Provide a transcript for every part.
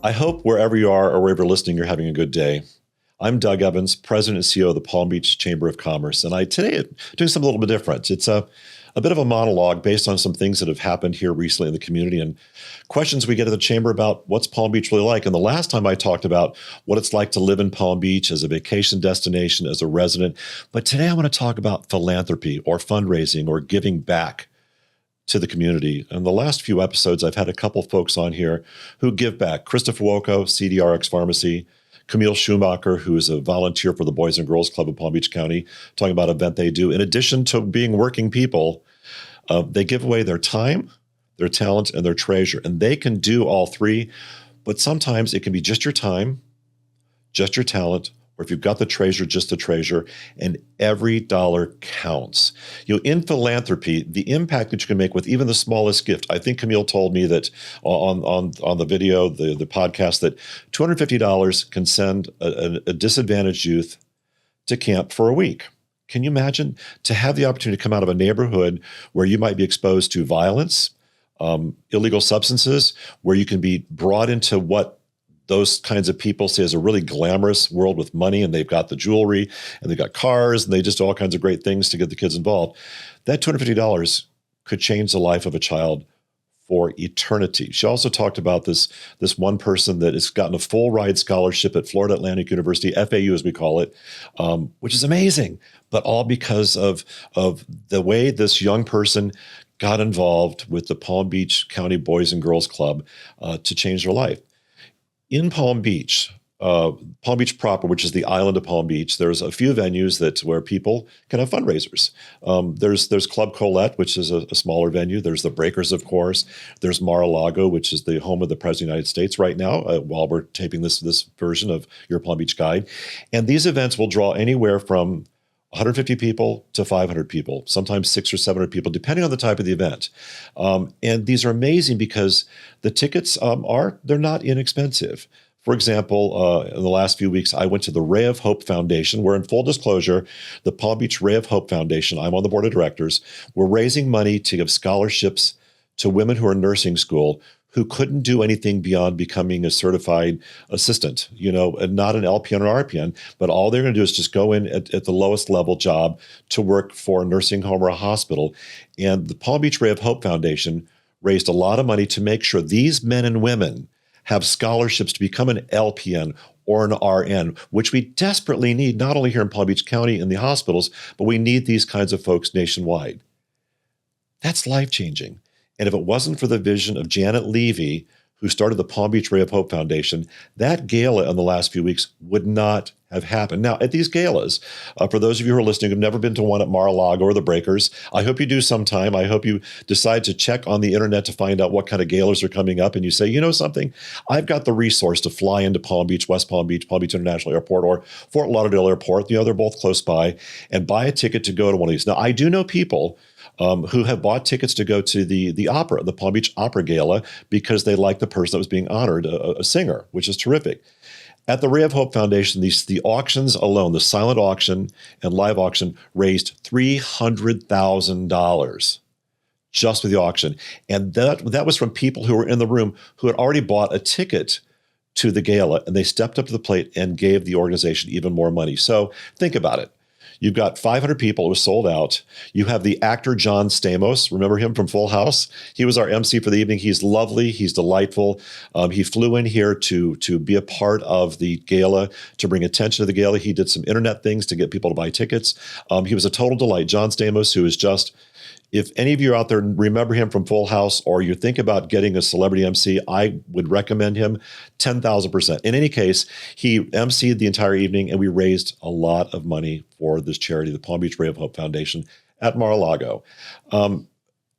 I hope wherever you are or wherever you're listening, you're having a good day. I'm Doug Evans, President and CEO of the Palm Beach Chamber of Commerce, and today I'm doing something a little bit different. It's a bit of a monologue based on some things that have happened here recently in the community and questions we get at the Chamber about what's Palm Beach really like. And the last time I talked about what it's like to live in Palm Beach as a vacation destination, as a resident. But today I want to talk about philanthropy or fundraising or giving back to the community. In the last few episodes, I've had a couple folks on here who give back. Christopher Woko, CDRX Pharmacy, Camille Schumacher, who is a volunteer for the Boys and Girls Club of Palm Beach County, talking about an event they do. In addition to being working people, they give away their time, their talent, and their treasure. And they can do all three, but sometimes it can be just your time, just your talent, or if you've got the treasure, just the treasure, and every dollar counts. In philanthropy, the impact that you can make with even the smallest gift. I think Camille told me that on the video, the podcast, that $250 can send a disadvantaged youth to camp for a week. Can you imagine to have the opportunity to come out of a neighborhood where you might be exposed to violence, illegal substances, where you can be brought into what those kinds of people say is a really glamorous world with money, and they've got the jewelry and they've got cars and they just do all kinds of great things to get the kids involved. That $250 could change the life of a child for eternity. She also talked about this one person that has gotten a full ride scholarship at Florida Atlantic University, FAU as we call it, which is amazing, but all because of the way this young person got involved with the Palm Beach County Boys and Girls Club to change their life. In Palm Beach proper, which is the island of Palm Beach, there's a few venues where people can have fundraisers. There's Club Colette, which is a smaller venue. There's the Breakers, of course. There's Mar-a-Lago, which is the home of the President of the United States right now, while we're taping this version of Your Palm Beach Guide. And these events will draw anywhere from 150 people to 500 people, sometimes 600 or 700 people, depending on the type of the event. And these are amazing because the tickets they're not inexpensive. For example, in the last few weeks, I went to the Ray of Hope Foundation, where, in full disclosure, the Palm Beach Ray of Hope Foundation, I'm on the board of directors, we're raising money to give scholarships to women who are in nursing school who couldn't do anything beyond becoming a certified assistant, and not an LPN or RPN, but all they're going to do is just go in at the lowest level job to work for a nursing home or a hospital. And the Palm Beach Ray of Hope Foundation raised a lot of money to make sure these men and women have scholarships to become an LPN or an RN, which we desperately need, not only here in Palm Beach County in the hospitals, but we need these kinds of folks nationwide. That's life-changing. And if it wasn't for the vision of Janet Levy, who started the Palm Beach Ray of Hope Foundation, that gala in the last few weeks would not have happened. Now, at these galas, for those of you who are listening who've never been to one at Mar-a-Lago or the Breakers, I hope you do sometime. I hope you decide to check on the internet to find out what kind of galas are coming up. And you say, you know something, I've got the resource to fly into Palm Beach, West Palm Beach, Palm Beach International Airport, or Fort Lauderdale Airport. They're both close by, and buy a ticket to go to one of these. Now, I do know people who have bought tickets to go to the opera, the Palm Beach Opera Gala, because they like the person that was being honored, a singer, which is terrific. At the Ray of Hope Foundation, the auctions alone, the silent auction and live auction, raised $300,000 just for the auction. And that was from people who were in the room who had already bought a ticket to the gala, and they stepped up to the plate and gave the organization even more money. So think about it. You've got 500 people. It was sold out. You have the actor John Stamos. Remember him from Full House? He was our MC for the evening. He's lovely. He's delightful. He flew in here to be a part of the gala, to bring attention to the gala. He did some internet things to get people to buy tickets. He was a total delight. John Stamos, who is just, if any of you out there remember him from Full House, or you think about getting a celebrity MC, I would recommend him 10,000%. In any case, he emceed the entire evening, and we raised a lot of money for this charity, the Palm Beach Ray of Hope Foundation at Mar-a-Lago.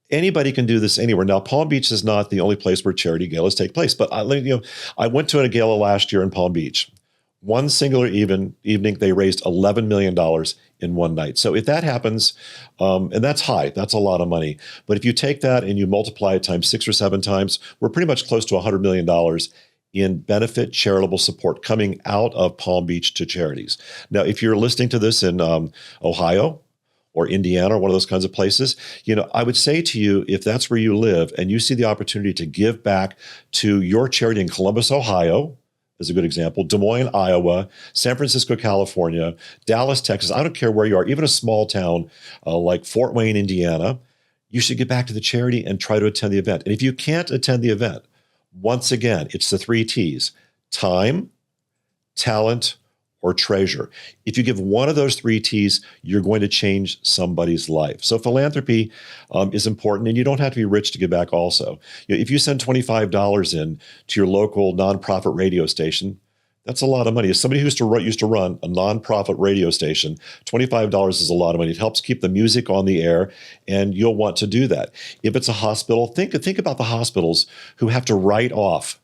Anybody can do this anywhere. Now, Palm Beach is not the only place where charity galas take place, but I went to a gala last year in Palm Beach. One singular evening, they raised $11 million in one night. So if that happens, and that's high, that's a lot of money. But if you take that and you multiply it times 6 or 7 times, we're pretty much close to $100 million in benefit charitable support coming out of Palm Beach to charities. Now, if you're listening to this in Ohio, or Indiana or one of those kinds of places, I would say to you, if that's where you live and you see the opportunity to give back to your charity in Columbus, Ohio, is a good example, Des Moines, Iowa, San Francisco, California, Dallas, Texas, I don't care where you are, even a small town like Fort Wayne, Indiana, you should get back to the charity and try to attend the event. And if you can't attend the event, once again, it's the 3 T's: time, talent, or treasure. If you give one of those 3 T's, you're going to change somebody's life. So philanthropy is important, and you don't have to be rich to give back also. If you send $25 in to your local nonprofit radio station, that's a lot of money. As somebody who used to run a nonprofit radio station, $25 is a lot of money. It helps keep the music on the air, and you'll want to do that. If it's a hospital, think about the hospitals who have to write off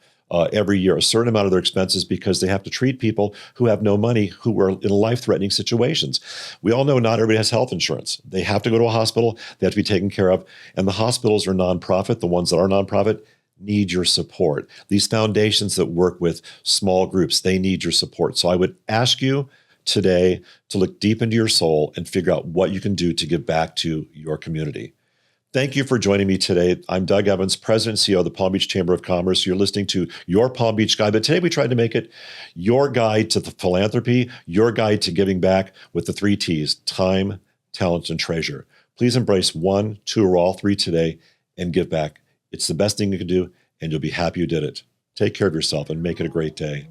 every year a certain amount of their expenses because they have to treat people who have no money, who are in life-threatening situations. We all know not everybody has health insurance. They have to go to a hospital. They have to be taken care of. And the hospitals are nonprofit. The ones that are nonprofit need your support. These foundations that work with small groups, they need your support. So I would ask you today to look deep into your soul and figure out what you can do to give back to your community. Thank you for joining me today. I'm Doug Evans, President and CEO of the Palm Beach Chamber of Commerce. You're listening to Your Palm Beach Guide, but today we tried to make it your guide to the philanthropy, your guide to giving back with the 3 T's: time, talent, and treasure. Please embrace 1, 2, or all 3 today and give back. It's the best thing you can do, and you'll be happy you did it. Take care of yourself and make it a great day.